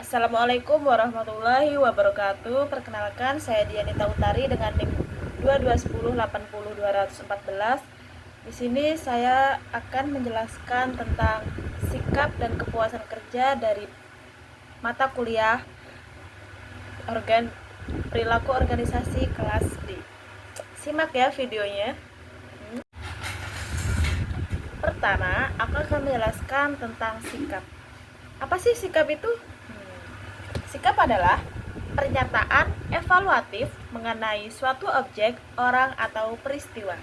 Assalamualaikum warahmatullahi wabarakatuh. Perkenalkan, saya Dianita Utari dengan NIM 2210802014. Di sini saya akan menjelaskan tentang sikap dan kepuasan kerja dari mata kuliah perilaku organisasi kelas D. Simak ya videonya. Pertama, aku akan menjelaskan tentang sikap. Apa sih sikap itu? Sikap adalah pernyataan evaluatif mengenai suatu objek, orang, atau peristiwa.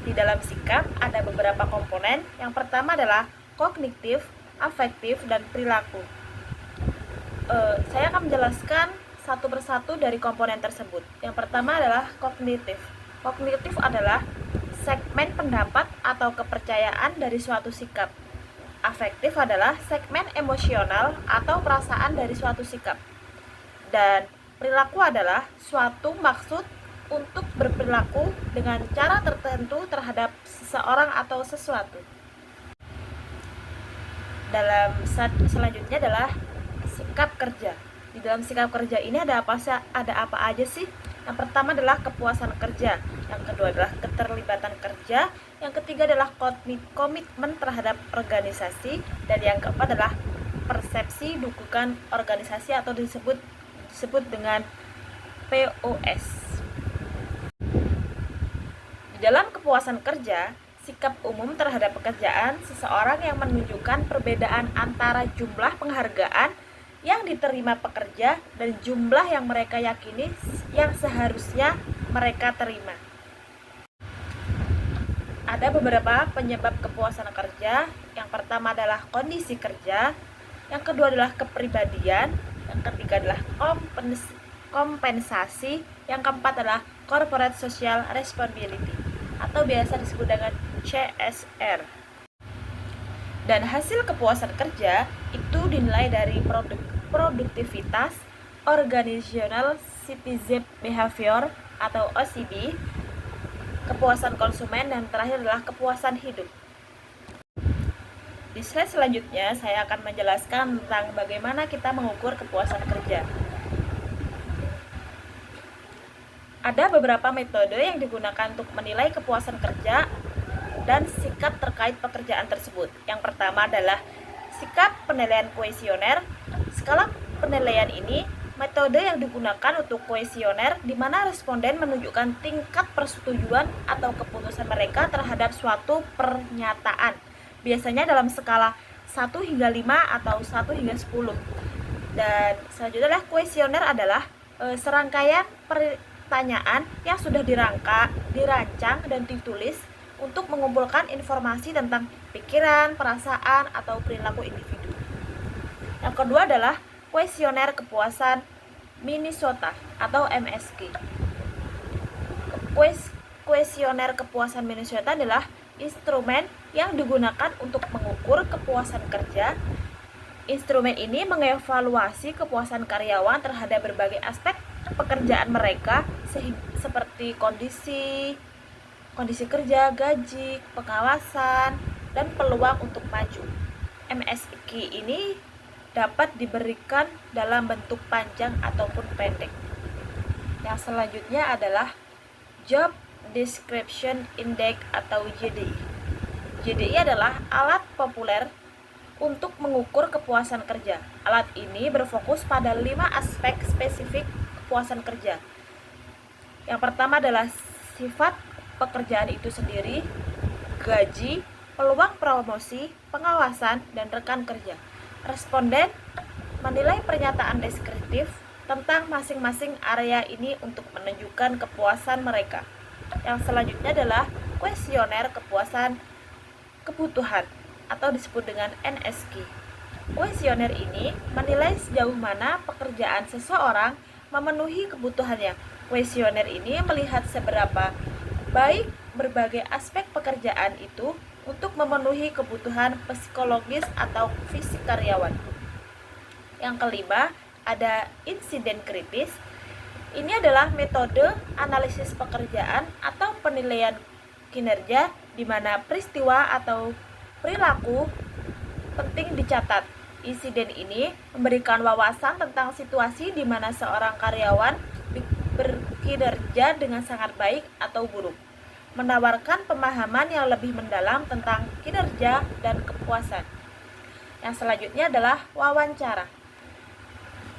Di dalam sikap ada beberapa komponen. Yang pertama adalah kognitif, afektif, dan perilaku. Saya akan menjelaskan satu persatu dari komponen tersebut. Yang pertama adalah kognitif. Kognitif adalah segmen pendapat atau kepercayaan dari suatu sikap. Afektif adalah segmen emosional atau perasaan dari suatu sikap. Dan perilaku adalah suatu maksud untuk berperilaku dengan cara tertentu terhadap seseorang atau sesuatu. Dalam selanjutnya adalah sikap kerja. Di dalam sikap kerja ini ada apa aja sih? Yang pertama adalah kepuasan kerja, yang kedua adalah keterlibatan kerja, yang ketiga adalah komitmen terhadap organisasi, dan yang keempat adalah persepsi dukungan organisasi atau disebut dengan POS. Di dalam kepuasan kerja, sikap umum terhadap pekerjaan seseorang yang menunjukkan perbedaan antara jumlah penghargaan yang diterima pekerja dan jumlah yang mereka yakini yang seharusnya mereka terima. Ada beberapa penyebab kepuasan kerja. Yang pertama adalah kondisi kerja, yang kedua adalah kepribadian, yang ketiga adalah kompensasi, yang keempat adalah corporate social responsibility atau biasa disebut dengan CSR. Dan hasil kepuasan kerja itu dinilai dari produktivitas, organizational citizen behavior atau OCB, kepuasan konsumen, dan terakhir adalah kepuasan hidup. Di slide selanjutnya saya akan menjelaskan tentang bagaimana kita mengukur kepuasan kerja. Ada beberapa metode yang digunakan untuk menilai kepuasan kerja dan sikap terkait pekerjaan tersebut. Yang pertama adalah sikap penilaian kuesioner. Skala penilaian ini metode yang digunakan untuk kuesioner di mana responden menunjukkan tingkat persetujuan atau keputusan mereka terhadap suatu pernyataan. Biasanya dalam skala 1 hingga 5 atau 1 hingga 10. Dan selanjutnya adalah kuesioner adalah serangkaian pertanyaan yang sudah dirancang dan ditulis untuk mengumpulkan informasi tentang pikiran, perasaan, atau perilaku individu. Yang kedua adalah kuesioner kepuasan Minnesota atau MSK. Kuesioner kepuasan Minnesota adalah instrumen yang digunakan untuk mengukur kepuasan kerja. Instrumen ini mengevaluasi kepuasan karyawan terhadap berbagai aspek pekerjaan mereka seperti kondisi kerja, gaji, pengawasan, dan peluang untuk maju. MSK ini dapat diberikan dalam bentuk panjang ataupun pendek. Yang selanjutnya adalah Job Description Index atau JDI. JDI adalah alat populer untuk mengukur kepuasan kerja. Alat ini berfokus pada 5 aspek spesifik kepuasan kerja. Yang pertama adalah sifat pekerjaan itu sendiri, gaji, peluang promosi, pengawasan, dan rekan kerja. Responden menilai pernyataan deskriptif tentang masing-masing area ini untuk menunjukkan kepuasan mereka. Yang selanjutnya adalah kuesioner kepuasan kebutuhan atau disebut dengan NSK. Kuesioner ini menilai sejauh mana pekerjaan seseorang memenuhi kebutuhannya. Kuesioner ini melihat seberapa baik berbagai aspek pekerjaan itu untuk memenuhi kebutuhan psikologis atau fisik karyawan. Yang kelima, ada insiden kritis. Ini adalah metode analisis pekerjaan atau penilaian kinerja di mana peristiwa atau perilaku penting dicatat Insiden ini memberikan wawasan tentang situasi di mana seorang karyawan berkinerja dengan sangat baik atau buruk, menawarkan pemahaman yang lebih mendalam tentang kinerja dan kepuasan. Yang selanjutnya adalah wawancara.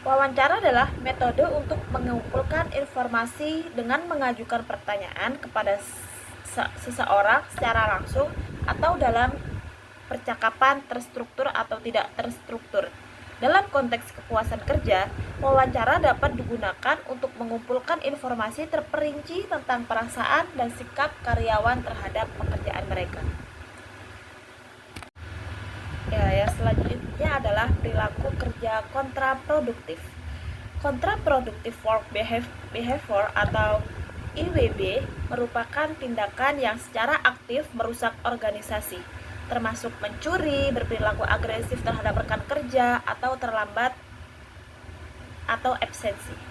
Wawancara adalah metode untuk mengumpulkan informasi dengan mengajukan pertanyaan kepada seseorang secara langsung atau dalam percakapan terstruktur atau tidak terstruktur. Dalam konteks kepuasan kerja, wawancara dapat digunakan untuk mengumpulkan informasi terperinci tentang perasaan dan sikap karyawan terhadap pekerjaan mereka. Yang selanjutnya adalah perilaku kerja kontraproduktif. Kontraproduktif work behavior atau IWB merupakan tindakan yang secara aktif merusak organisasi, termasuk mencuri, berperilaku agresif terhadap rekan kerja, atau terlambat atau absensi.